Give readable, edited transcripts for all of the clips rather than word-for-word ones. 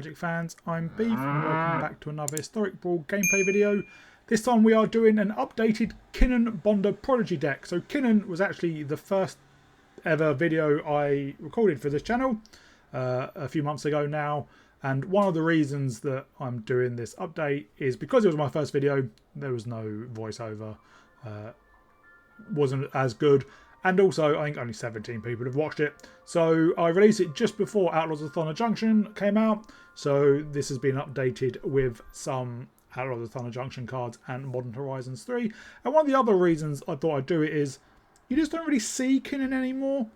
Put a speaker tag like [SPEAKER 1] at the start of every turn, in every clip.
[SPEAKER 1] Magic fans, I'm Beef and welcome back to another Historic Brawl gameplay video. This time we are doing an updated Kinnan Bonder Prodigy deck. So Kinnan was actually the first ever video I recorded for this channel a few months ago now, and one of the reasons that I'm doing this update is because it was my first video. There was no voiceover, wasn't as good, and also I think only 17 people have watched it. So I released it just before Outlaws of Thunder Junction came out, so this has been updated with some Outlaws of Thunder Junction cards and Modern Horizons 3. And one of the other reasons I thought I'd do it is you just don't really see Kinnan anymore.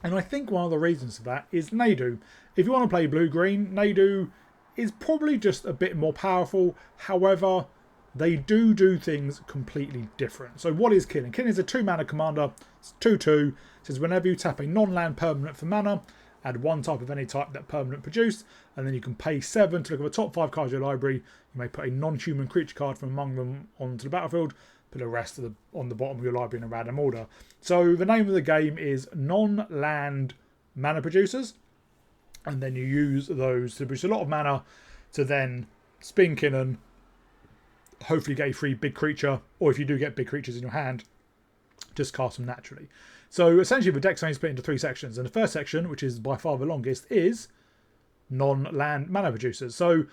[SPEAKER 1] And I think one of the reasons for that is Nadu. If you want to play blue-green, Nadu is probably just a bit more powerful. However, they do things completely different. So what is Kinnan? Kinnan is a 2-mana commander. It's 2/2. It says whenever you tap a non-land permanent for mana, add one type of any type that permanent produced, and then you can pay 7 to look at the top 5 cards of your library. You may put a non-human creature card from among them onto the battlefield, put the rest of on the bottom of your library in a random order. So the name of the game is non-land mana producers, and then you use those to produce a lot of mana to then spin Kinnan, hopefully get a free big creature, or if you do get big creatures in your hand, just cast them naturally. So essentially the deck's only split into 3 sections, and the first section, which is by far the longest, is non-land mana producers. So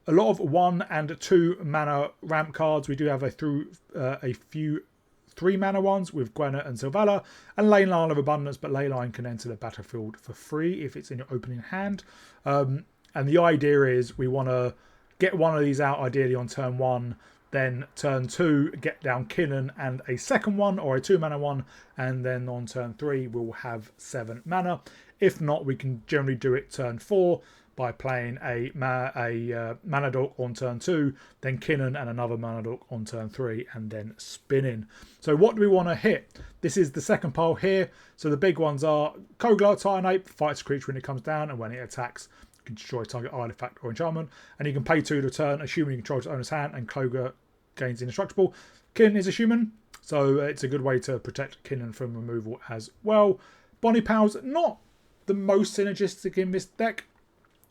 [SPEAKER 1] a lot of 1 and 2 mana ramp cards. We do have a few 3 mana ones with Gwenna and Sylvala, and Leyline of Abundance, but Leyline can enter the battlefield for free if it's in your opening hand. And the idea is we want to get one of these out ideally on turn 1, then turn 2 get down Kinnan and a second one, or a 2 mana one, and then on turn 3 we'll have 7 mana. If not, we can generally do it turn 4 by playing a mana dork on turn 2, then Kinnan and another mana dork on turn 3, and then spinning. So what do we want to hit? This is the second pile here. So the big ones are Kogla, Tyranape, fights a creature when it comes down, and when it attacks, you can destroy target artifact or enchantment, and you can pay 2 to turn, assuming you control its owner's hand, and Kogla gains indestructible. Kinnan is a human, so it's a good way to protect Kinnan from removal as well. Bonnie Powell's not the most synergistic in this deck.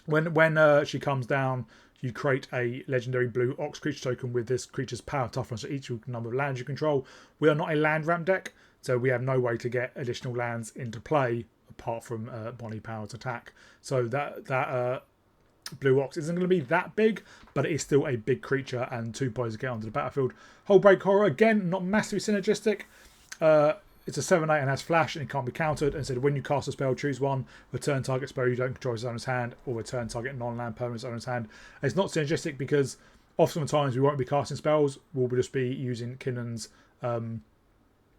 [SPEAKER 1] When she comes down, you create a legendary blue Ox creature token with this creature's power toughness for each number of lands you control. We are not a land ramp deck, so we have no way to get additional lands into play apart from Bonnie Powell's attack. So that blue Ox isn't going to be that big, but it is still a big creature, and 2 points to get onto the battlefield. Hullbreak Horror, again, not massively synergistic. It's a 7/8 and has flash, and it can't be countered. And so when you cast a spell, choose one. Return target spell you don't control its owner's hand, or return target non-land permanent's owner's hand. And it's not synergistic because oftentimes we won't be casting spells. We'll just be using Kinnan's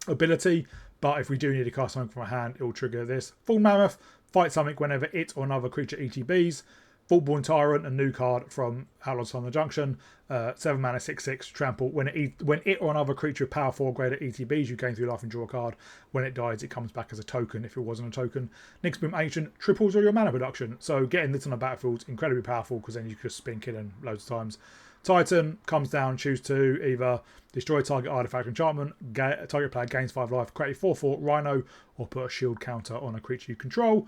[SPEAKER 1] ability. But if we do need to cast something from our hand, it will trigger this. Full Mammoth, fight something whenever it or another creature ETBs. Vaultborn Tyrant, a new card from Outlaws on the Junction. 7 mana, 6/6, trample. When it or another creature of power 4 greater ETBs, you gain 3 life and draw a card. When it dies, it comes back as a token if it wasn't a token. Nyxboom Ancient triples all your mana production. So getting this on the battlefield is incredibly powerful because then you can just spin Kinnan loads of times. Titan comes down, choose 2, either destroy target artifact or enchantment, target player gains 5 life, create a 4/4 Rhino, or put a shield counter on a creature you control.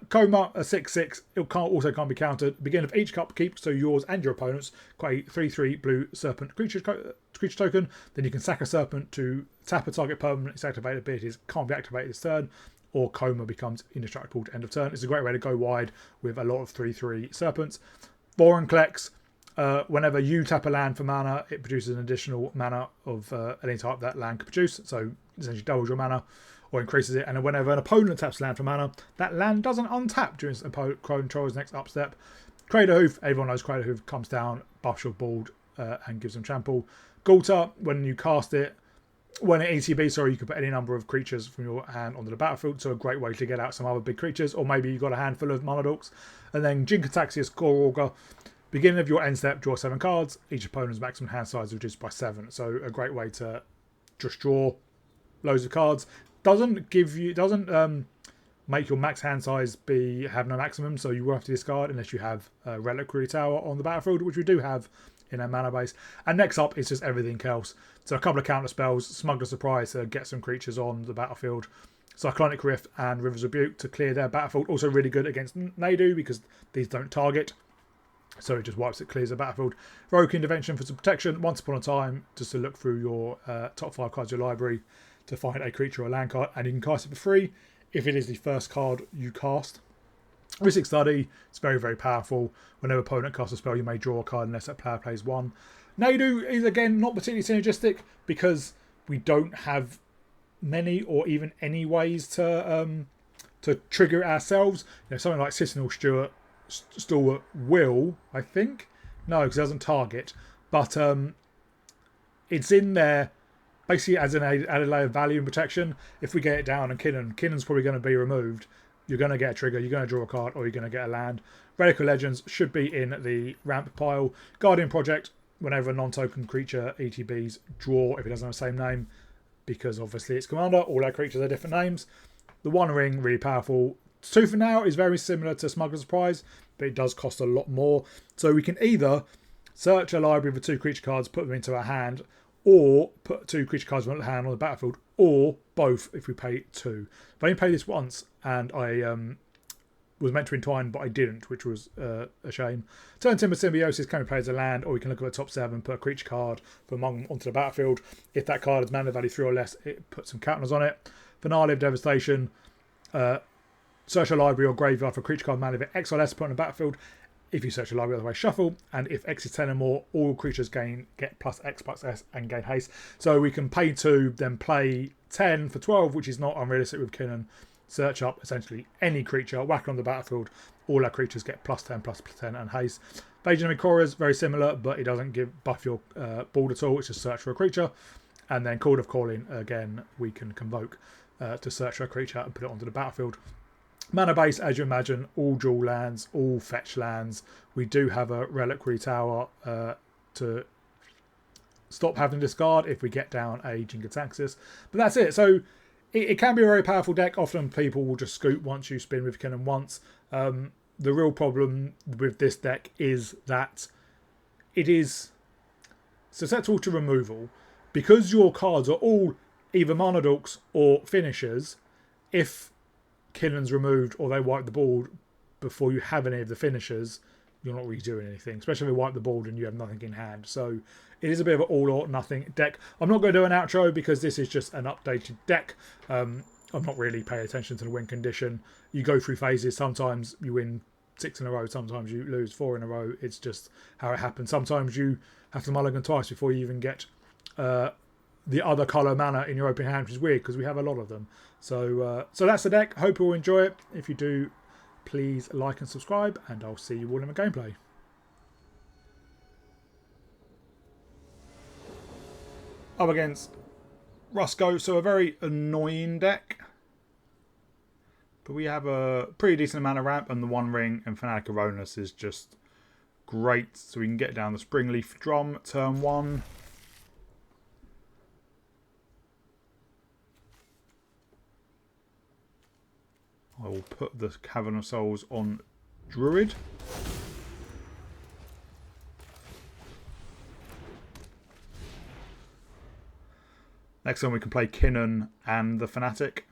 [SPEAKER 1] Coma, a 6/6, it also can't be countered. Beginning of each upkeep, so yours and your opponents, create a 3/3 blue serpent creature token. Then you can sack a serpent to tap a target permanent. Its activated abilities can't be activated this turn, or Coma becomes indestructible to end of turn. It's a great way to go wide with a lot of 3/3 serpents. Vorinclex, whenever you tap a land for mana, it produces an additional mana of any type that land can produce. So essentially doubles your mana, or increases it. And whenever an opponent taps land for mana, that land doesn't untap during the opponent control's next upstep. Crater Hoof, everyone knows Crater Hoof comes down, buffs your board, and gives them trample. Gaulta, when you cast it, when it ETB, you can put any number of creatures from your hand onto the battlefield, so a great way to get out some other big creatures, or maybe you've got a handful of mana dorks. And then Jinkataxius Core Augur, beginning of your end step, draw 7 cards. Each opponent's maximum hand size is reduced by 7, so a great way to just draw loads of cards. Doesn't make your max hand size have no maximum, so you will have to discard unless you have a Reliquary Tower on the battlefield, which we do have in a mana base. And next up is just everything else. So a couple of counter spells, Smuggler's Surprise to get some creatures on the battlefield, Cyclonic Rift and River's Rebuke to clear their battlefield. Also really good against Nadu because these don't target. So it just wipes it, clears the battlefield. Heroic Intervention for some protection. Once upon a time, just to look through your top 5 cards of your library to find a creature or a land card, and you can cast it for free if it is the first card you cast. Rhystic Study, it's very, very powerful. Whenever opponent casts a spell, you may draw a card unless that player plays one. Nadu is, again, not particularly synergistic because we don't have many or even any ways to trigger it ourselves. You know, something like Citadel Stalwart will, I think. No, because it doesn't target. But it's in there basically as an added layer of value and protection. If we get it down and Kinnan's probably going to be removed, you're going to get a trigger, you're going to draw a card, or you're going to get a land. Relic of Legends should be in the ramp pile. Guardian Project, whenever a non-token creature ETBs draw, if it doesn't have the same name, because obviously it's Commander, all our creatures are different names. The One Ring, really powerful. Two for now is very similar to Smuggler's Surprise, but it does cost a lot more. So we can either search a library for 2 creature cards, put them into our hand, or put 2 creature cards in our hand on the battlefield, or both if we pay 2. I've only played this once, and I was meant to entwine, but I didn't, which was a shame. Turn Timber Symbiosis can be played as a land, or we can look at the top 7, put a creature card from among them onto the battlefield. If that card has mana value 3 or less, it puts some counters on it. Finale of Devastation, search a library or graveyard for creature card mana. If X or less, put on the battlefield. If you search a library, otherwise shuffle. And if X is 10 or more, all creatures get plus X plus S and gain haste. So we can pay 2, then play 10 for 12, which is not unrealistic with Kinnan. Search up essentially any creature, whack it on the battlefield. All our creatures get plus 10, plus 10 and haste. Invasion of Mikora is very similar, but it doesn't buff your board at all. It's just search for a creature. And then Call of Calling, again, we can convoke to search for a creature and put it onto the battlefield. Mana base, as you imagine, all dual lands, all fetch lands. We do have a Reliquary Tower to stop having to discard if we get down a Jin-Gitaxias. But that's it. So it can be a very powerful deck. Often people will just scoop once you spin with Kinnan once. The real problem with this deck is that it is susceptible to removal. Because your cards are all either Mana Dorks or finishers, if Kinnan's removed or they wipe the board before you have any of the finishers, you're not really doing anything, especially if they wipe the board and you have nothing in hand. So it is a bit of an all or nothing deck. I'm not going to do an outro because this is just an updated deck. I'm not really paying attention to the win condition. You go through phases. Sometimes you win 6 in a row, sometimes you lose 4 in a row. It's just how it happens. Sometimes you have to mulligan twice before you even get the other colour mana in your open hand, which is weird because we have a lot of them. So that's the deck. Hope you all enjoy it. If you do, please like and subscribe, and I'll see you all in the gameplay. Up against Rusko, so a very annoying deck. But we have a pretty decent amount of ramp, and the One Ring and Fanatic Aronis is just great. So we can get down the Springleaf Drum turn 1. I will put the Cavern of Souls on Druid. Next time we can play Kinnan and the Fanatic.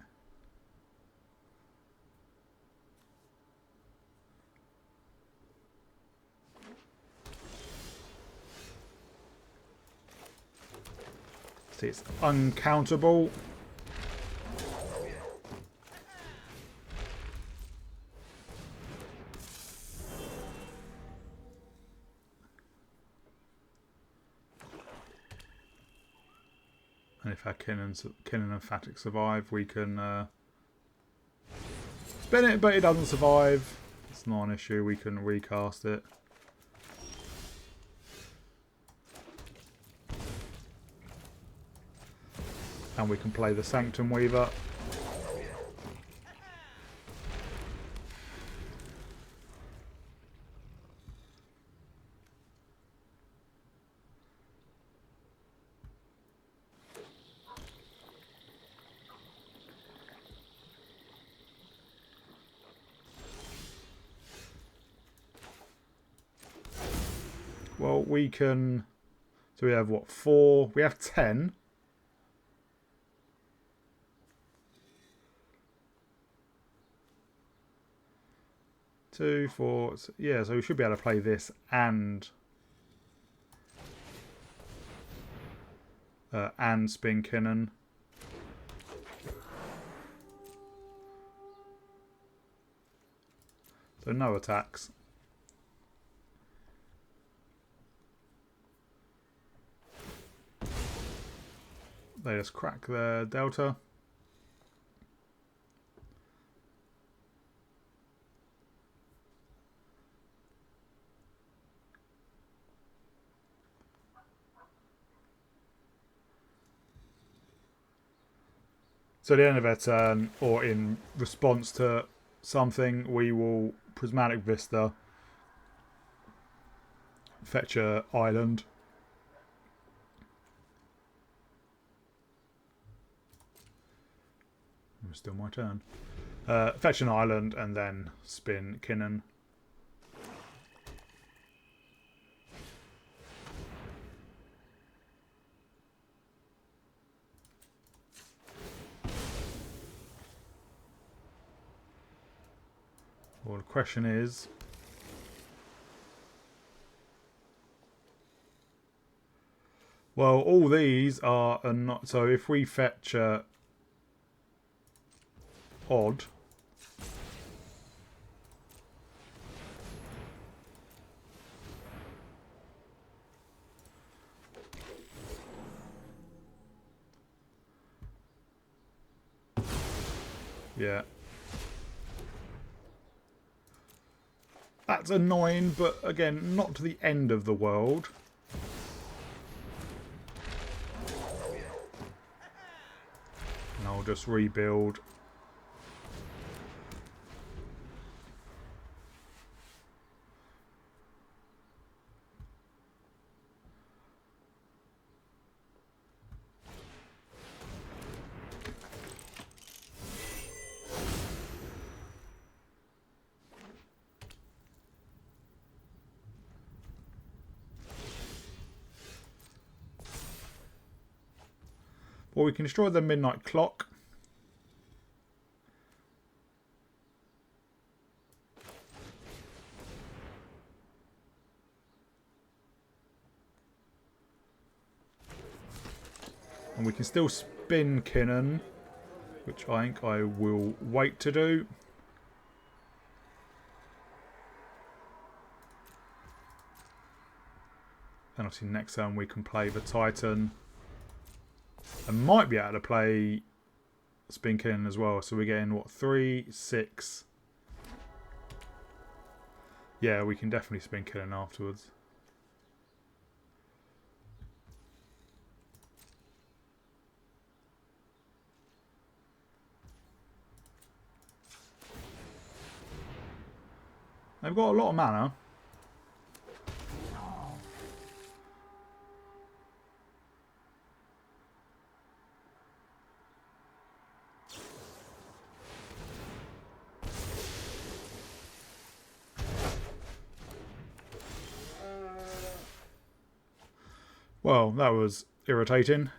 [SPEAKER 1] See, it's uncountable. And if our Kinnan and Fanatic survive, we can spin it, but it doesn't survive. It's not an issue, we can recast it. And we can play the Sanctum Weaver. Well, we can... So we have what, 4? We have 10. Two, 4. Yeah, so we should be able to play this and spin Kinnan. So no attacks. They just crack their delta. So at the end of their turn, or in response to something, we will Prismatic Vista, fetch a island. It's still my turn. Fetch an island and then spin Kinnan. Well, the question is... Well, all these are not... So if we fetch odd... Yeah. That's annoying, but again, not to the end of the world. And I'll just rebuild. Well, we can destroy the midnight clock. And we can still spin Kinnan, which I think I will wait to do. And obviously next turn we can play the Titan. And might be able to play spin Kinnan as well. So we're getting, what, 3, 6. Yeah, we can definitely spin Kinnan afterwards. They've got a lot of mana. Well, that was irritating.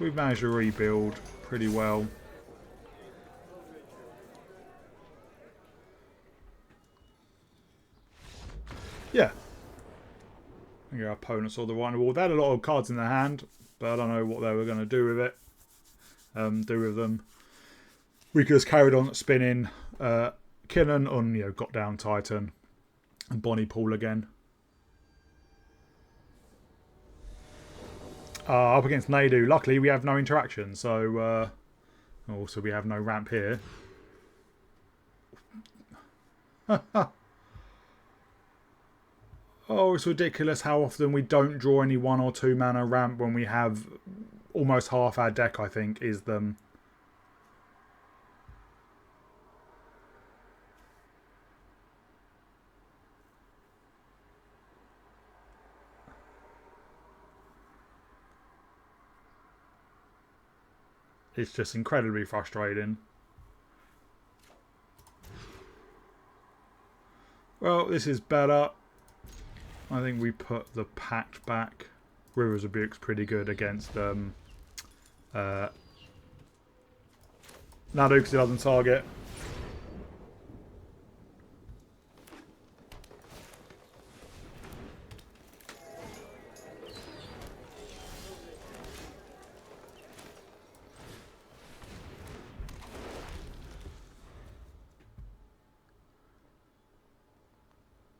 [SPEAKER 1] We've managed to rebuild pretty well. Yeah. I think our opponents saw the writing on the wall. They had a lot of cards in their hand, but I don't know what they were going to do with it. Do with them. We just carried on spinning Kinnan on, got down Titan and Bonnie Pool again. Up against Nadu. Luckily, we have no interaction, so also we have no ramp here. Oh, it's ridiculous how often we don't draw any 1 or 2 mana ramp when we have almost half our deck, I think, is them. It's just incredibly frustrating. Well, this is better. I think we put the pact back. River's Rebuke's pretty good against Nadu because it doesn't target.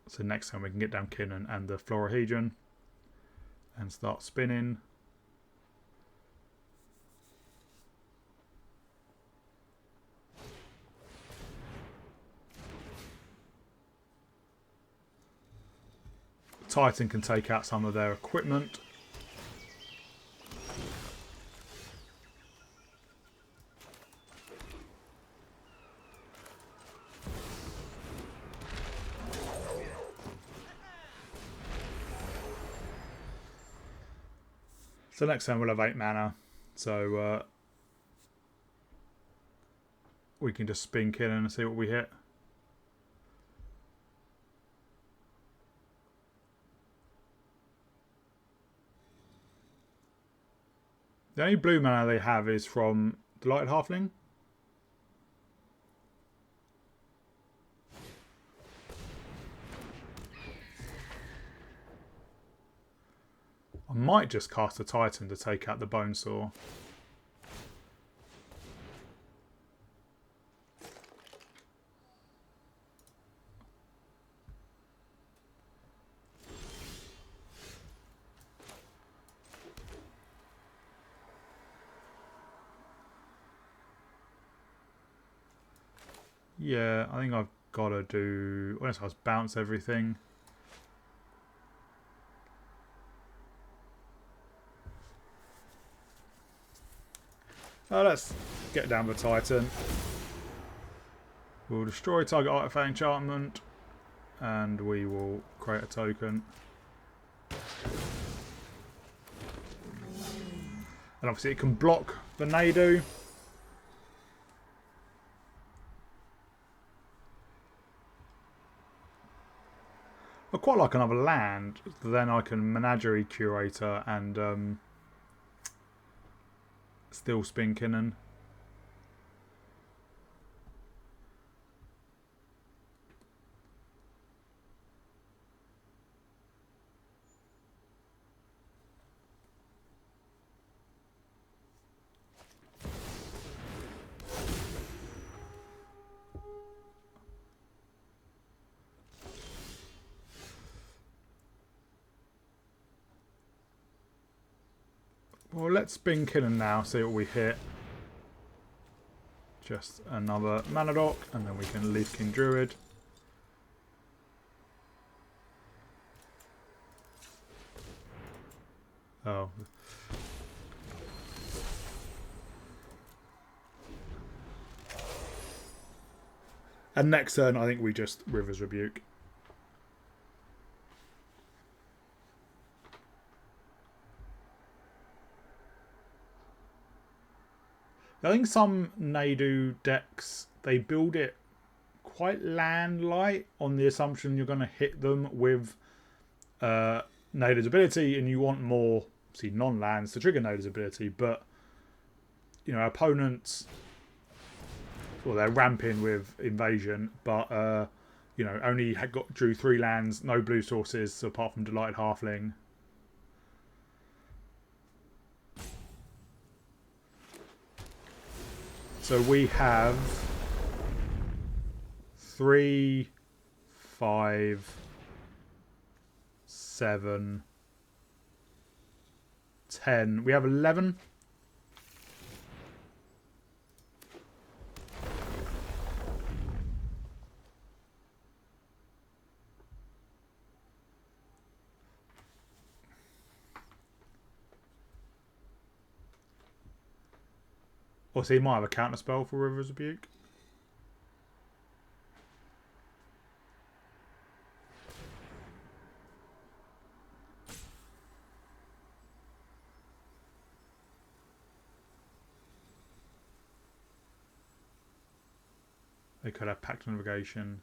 [SPEAKER 1] So next time we can get down Kinnan and the Florahedron and start spinning. Titan can take out some of their equipment. So next time we'll have 8 mana. So we can just spin Kinnan and see what we hit. The only blue mana they have is from Delighted Halfling. I might just cast a Titan to take out the Bonesaw. Yeah, I think I've got to do... Unless I bounce everything. Let's get down the Titan. We'll destroy target artifact enchantment. And we will create a token. And obviously it can block the Nadu. I quite like another land. Then I can Menagerie Curator and still spin Kinnan. Well, let's spin Kinnan now, see what we hit. Just another Manadoc, and then we can Leaf King Druid. Oh. And next turn, I think we just River's Rebuke. I think some Nadu decks, they build it quite land light on the assumption you're going to hit them with Nadu's ability, and you want more, see, non-lands to trigger Nadu's ability. But you know, opponents, well, they're ramping with invasion, but you know, only drew 3 lands, no blue sources apart from Delighted Halfling. So we have 3, 5, 7, 10. We have 11. Or so he might have a counter spell for River's Rebuke. They could have Pact of Navigation.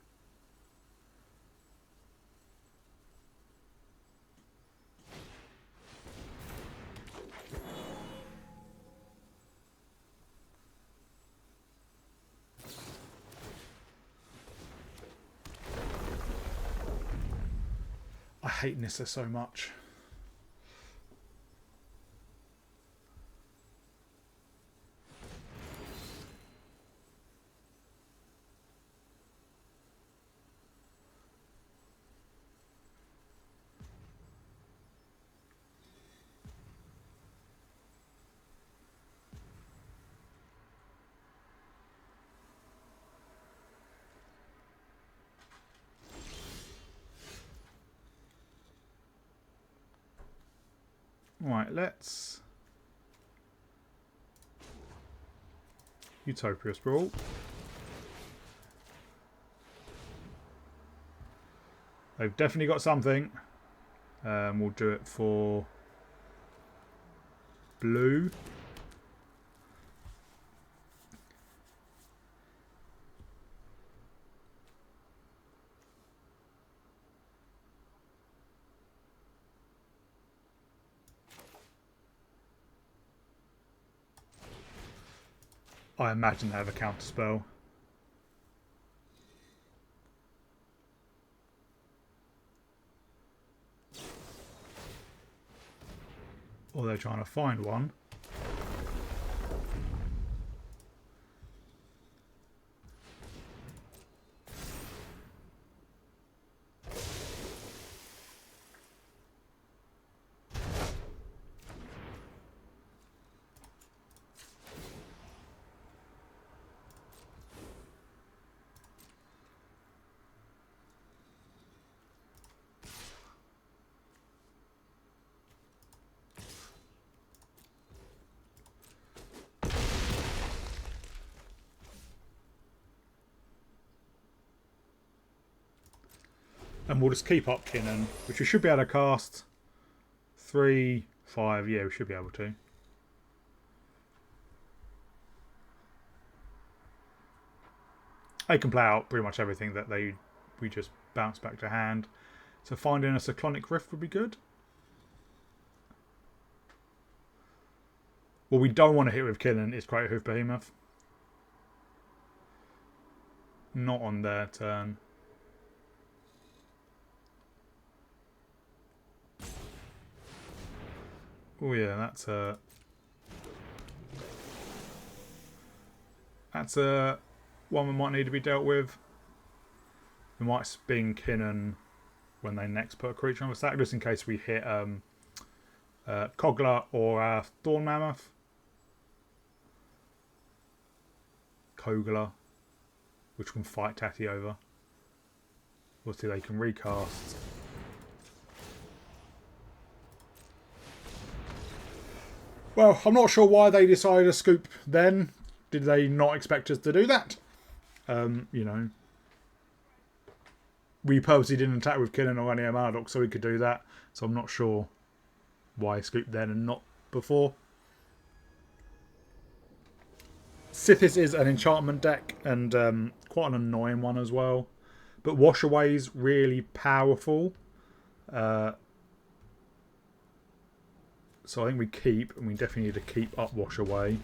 [SPEAKER 1] I hate Nissa so much. Right, let's Utopia Sprawl. They've definitely got something. We'll do it for blue. I imagine they have a counter spell. Or they're trying to find one. And we'll just keep up Kinnan, which we should be able to cast 3, 5. Yeah, we should be able to. They can play out pretty much everything that we just bounce back to hand. So finding a Cyclonic Rift would be good. What we don't want to hit with Kinnan is Great Hoof Behemoth. Not on their turn. Oh yeah, that's a one we might need to be dealt with. We might spin Kinnan when they next put a creature on the stack, just in case we hit Kogla or Thorn Mammoth. Kogla, which can fight Tatty over. Obviously they can recast. Well, I'm not sure why they decided to scoop then. Did they not expect us to do that? You know, we purposely didn't attack with Kinnan or any Amardoc so we could do that. So I'm not sure why scoop then and not before. Sithis is an enchantment deck and quite an annoying one as well. But Wash Away is really powerful. So I think we keep, and we definitely need to keep up Wash Away.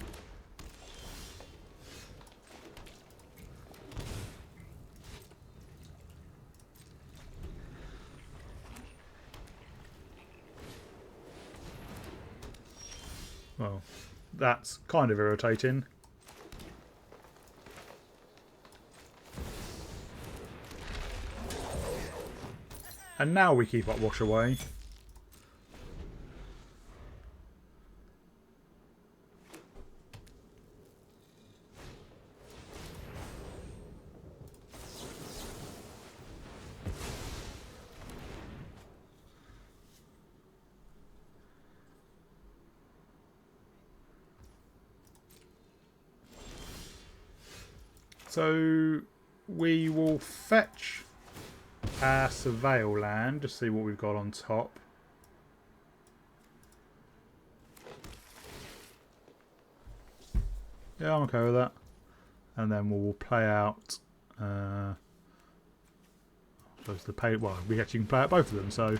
[SPEAKER 1] Well, that's kind of irritating. And now we keep up Wash Away. So we will fetch our Surveil land to see what we've got on top. Yeah, I'm okay with that. And then we'll play out. Supposed to pay. Well, we actually can play out both of them. So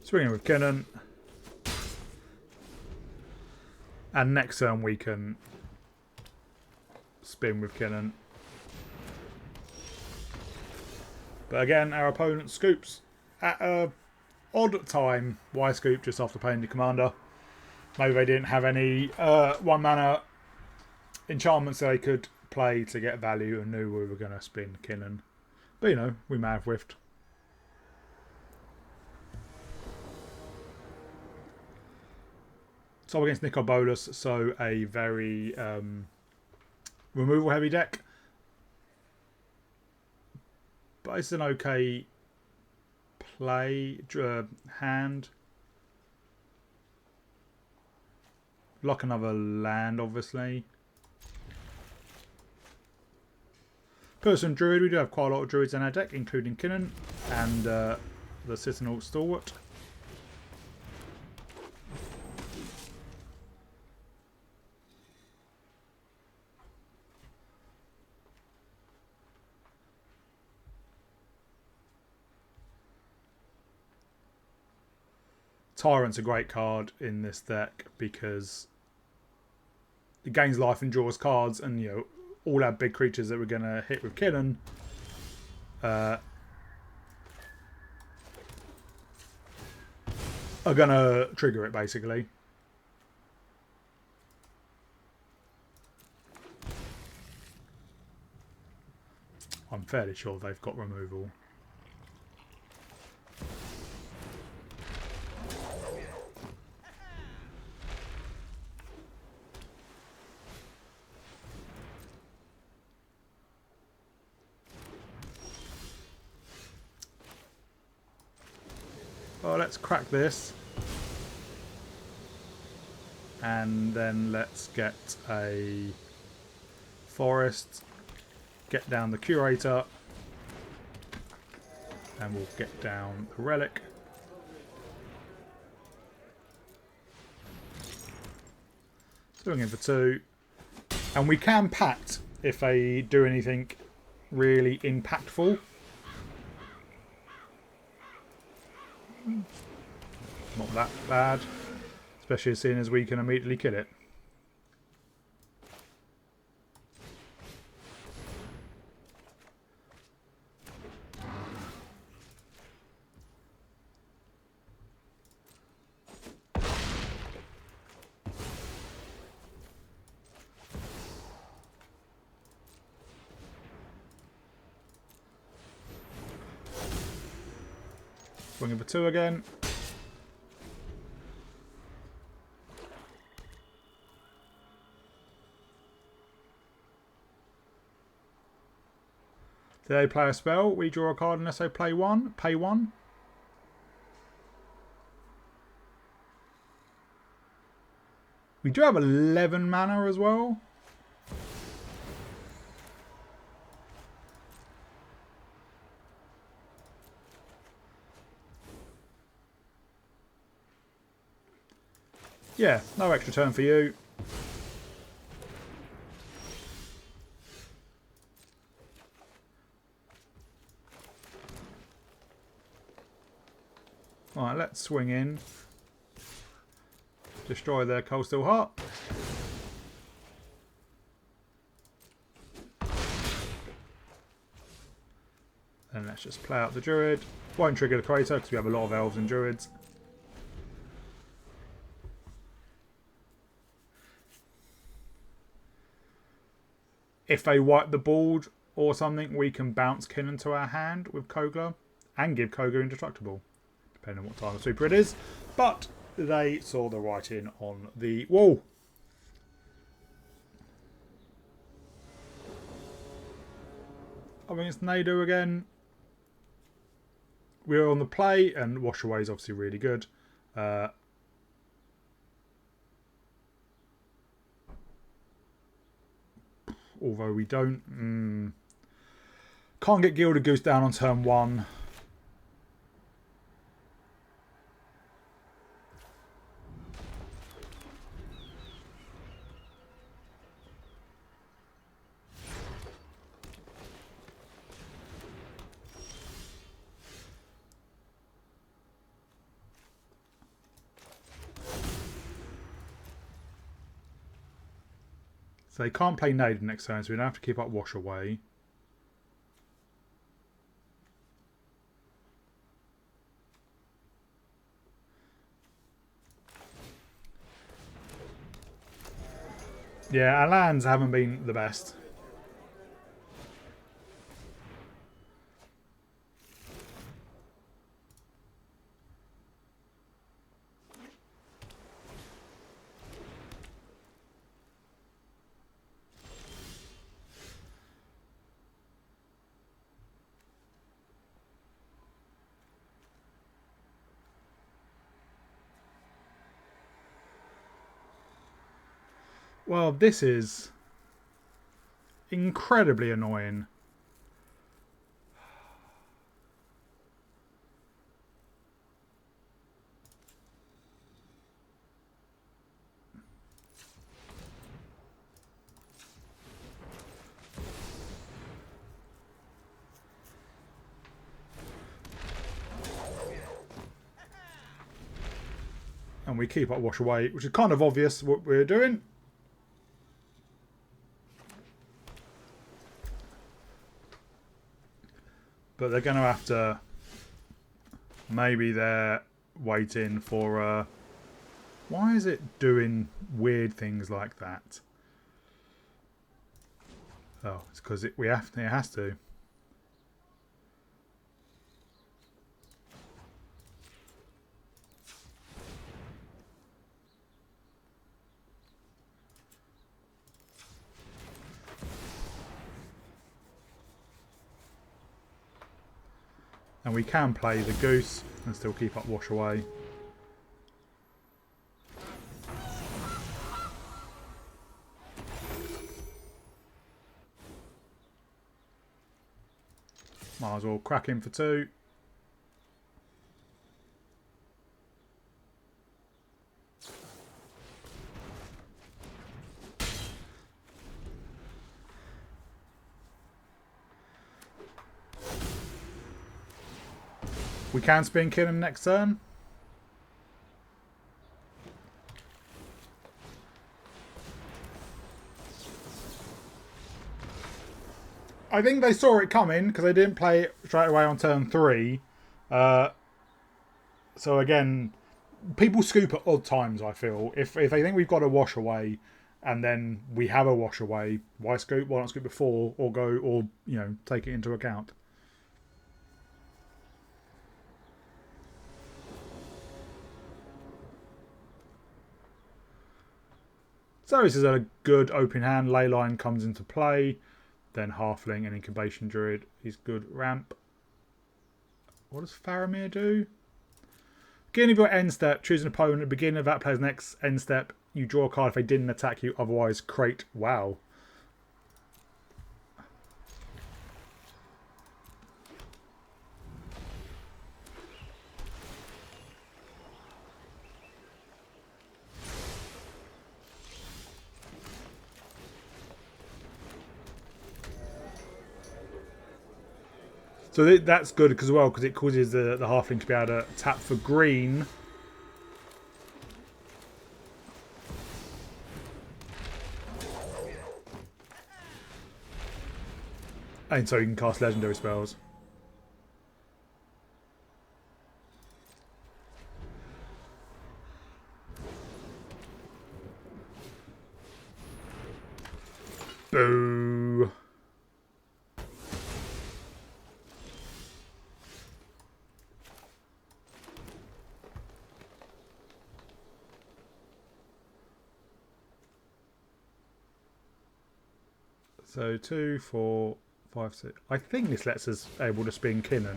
[SPEAKER 1] swinging with Kinnan, and next turn we can spin with Kinnan. But again, our opponent scoops at a odd time. Why scoop just after playing the commander? Maybe they didn't have any 1 mana enchantments they could play to get value and knew we were going to spin Kinnan. But you know, we may have whiffed. So against Nicobolus, so a very removal heavy deck. But it's an okay play hand. Lock another land, obviously. Person Druid, we do have quite a lot of Druids in our deck, including Kinnan and the Citadel Stalwart. Tyrant's a great card in this deck because it gains life and draws cards, and you know all our big creatures that we're going to hit with Kinnan are going to trigger it basically. I'm fairly sure they've got removal. Oh, let's crack this. And then let's get a forest, get down the curator, and we'll get down the relic. Swinging for 2. And we can pact if they do anything really impactful. Not that bad, especially seeing as we can immediately kill it. Swinging for 2 again. Do they play a spell? We draw a card unless they play one. Pay 1. We do have 11 mana as well. Yeah, no extra turn for you. Alright, let's swing in. Destroy their Coastal Heart. And let's just play out the Druid. Won't trigger the Crater because we have a lot of Elves and Druids. If they wipe the board or something, we can bounce Kinnan to our hand with Kogla and give Kogla indestructible, depending on what time of super it is. But they saw the writing on the wall. I mean, it's Nadu again. We're on the play, and Wash Away is obviously really good. although we don't. Can't get Gilded Goose down on turn 1. So they can't play Nade next turn, so we don't have to keep up Wash Away. Yeah, our lands haven't been the best. Well, this is incredibly annoying. And we keep up Wash Away, which is kind of obvious what we're doing. But they're going to have to... Maybe they're waiting for... Why is it doing weird things like that? Oh, it's because it has to. And we can play the Goose and still keep up Wash Away. Might as well crack in for 2. We can spin Kinnan next turn. I think they saw it coming because they didn't play it straight away on turn 3. So again, people scoop at odd times, I feel. If they think we've got a Wash Away and then we have a Wash Away, why scoop? Why not scoop before or go or, you know, take it into account? So this is a good open hand. Leyline comes into play. Then Halfling and Incubation Druid is good ramp. What does Faramir do? Beginning of your end step, choose an opponent. At the beginning of that player's next end step, you draw a card if they didn't attack you. Otherwise, crate. Wow. So that's good as well because it causes the Halfling to be able to tap for green. And so you can cast legendary spells. Boo. So 2, 4, 5, 6. I think this lets us able to spin Kinnan.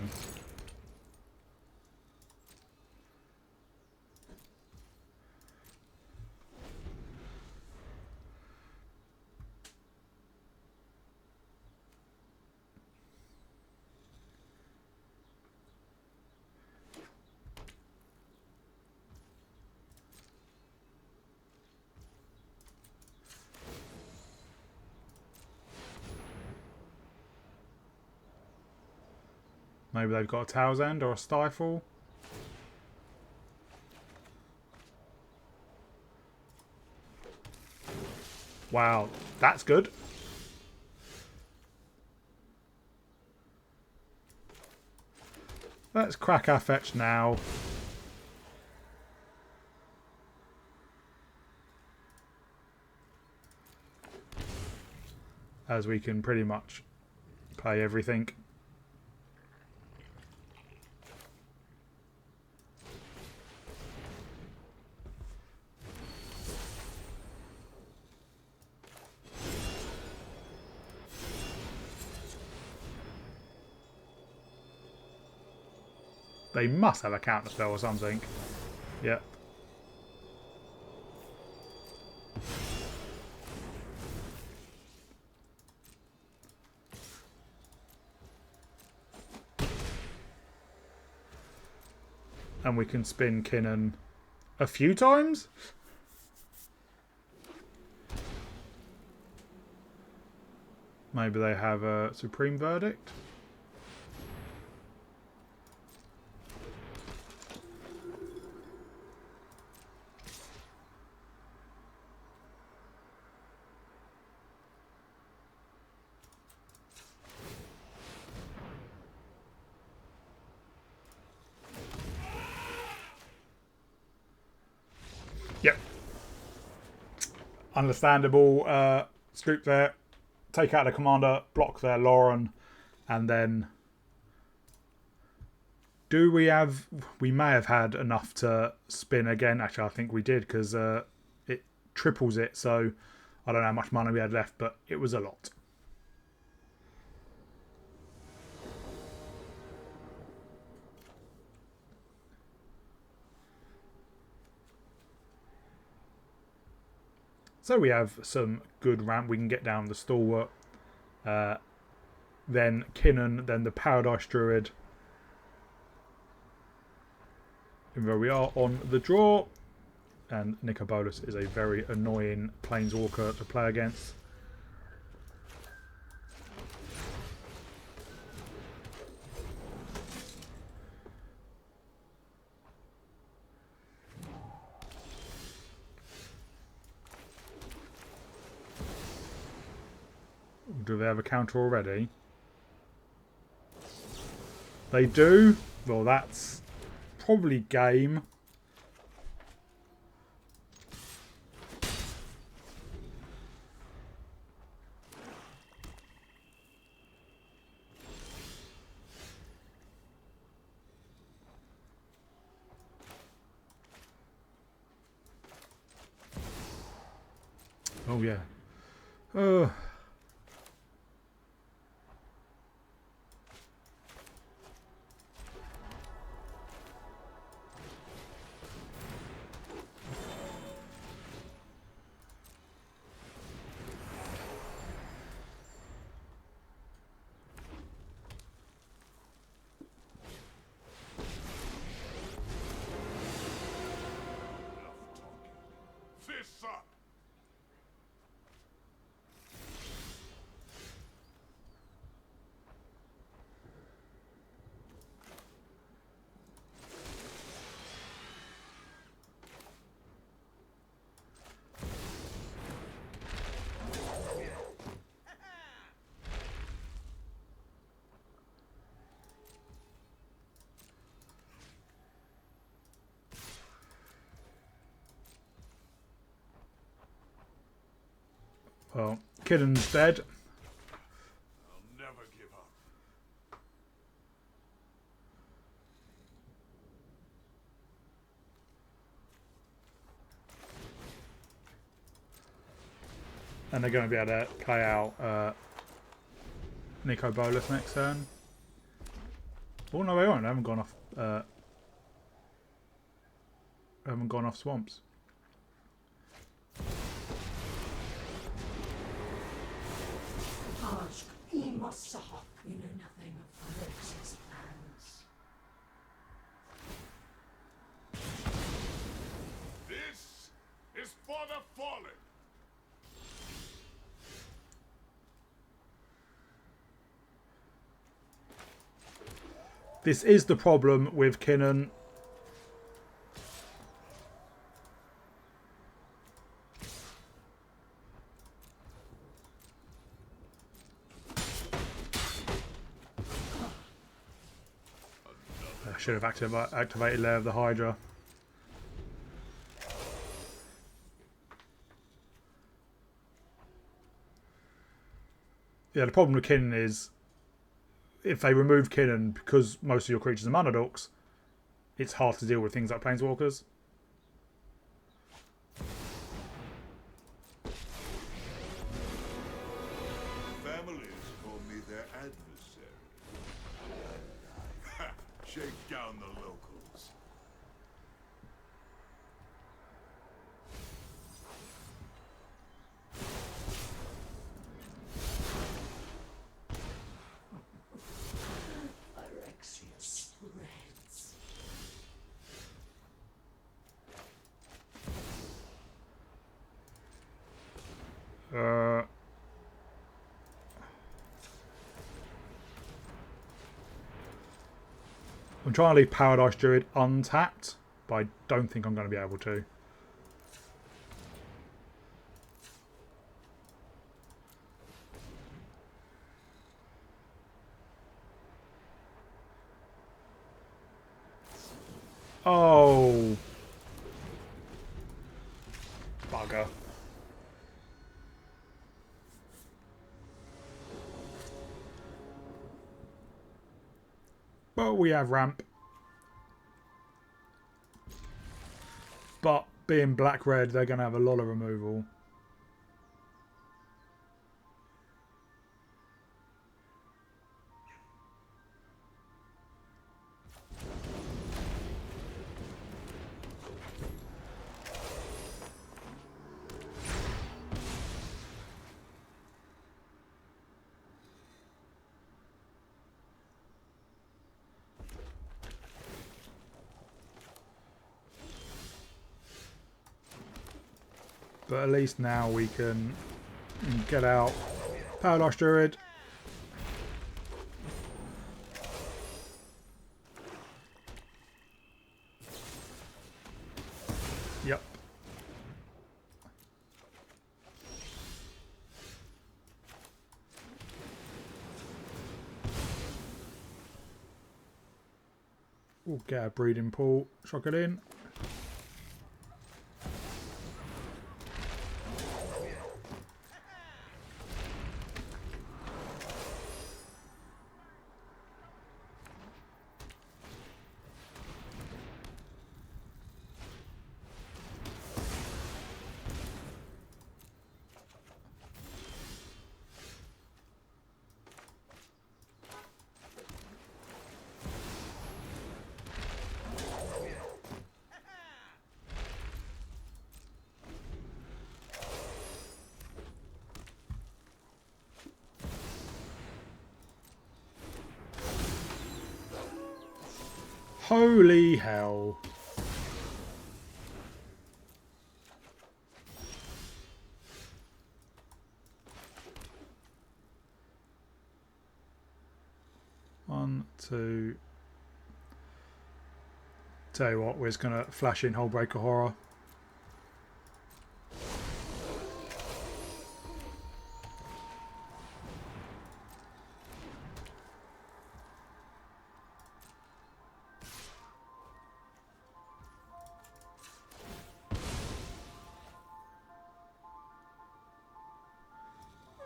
[SPEAKER 1] Maybe they've got a Tail's End or a Stifle. Wow, that's good. Let's crack our fetch now. As we can pretty much play everything. They must have a counter spell or something. Yep. And we can spin Kinnan a few times. Maybe they have a Supreme Verdict. Yep. Understandable. Scoop there. Take out the commander. Block their Lauren. And then... do we have... we may have had enough to spin again. Actually, I think we did because it triples it. So I don't know how much money we had left, but it was a lot. So we have some good ramp. We can get down the Stalwart. Then Kinnan. Then the Paradise Druid. And there we are on the draw. And Nicobolus is a very annoying Planeswalker to play against. Do they have a counter already? They do. Well, that's probably game. Oh, yeah. Well, Kinnan's dead.
[SPEAKER 2] I'll never give up.
[SPEAKER 1] And they're going to be able to play out Nicobolus next turn. Oh no, they aren't. They haven't gone off. Haven't gone off swamps.
[SPEAKER 3] You must suffer. You know nothing of Alex's plans.
[SPEAKER 2] This is for the fallen.
[SPEAKER 1] This is the problem with Kinnan. I should have activated Lair of the Hydra. Yeah, the problem with Kinnan is if they remove Kinnan, because most of your creatures are mana dorks, it's hard to deal with things like Planeswalkers.
[SPEAKER 2] Families call me their adversary. Shake down the locals.
[SPEAKER 3] Phyrexia spreads.
[SPEAKER 1] I'm trying to leave Paradise Druid untapped, but I don't think I'm going to be able to. Oh. Bugger. But we have ramp. But being black-red, they're going to have a lot of removal. But at least now we can get out Paradise Druid. Yep. We'll get a breeding pool, shock it in. Holy hell. One, two. Tell you what, we're just going to flash in Hullbreaker Horror.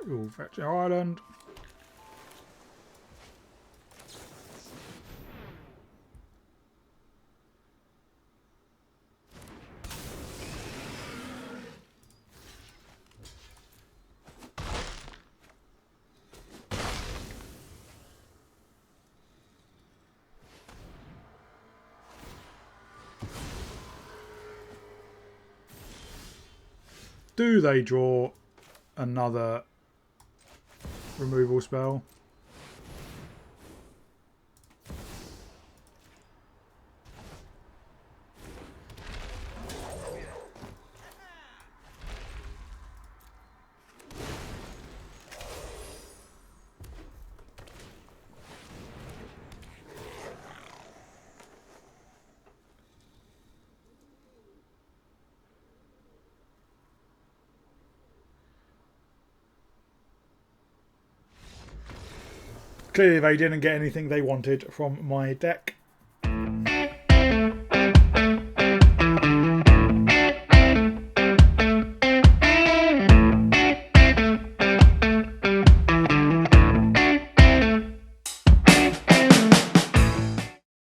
[SPEAKER 1] We'll fetch our island. Do they draw another removal spell? Clearly they didn't get anything they wanted from my deck.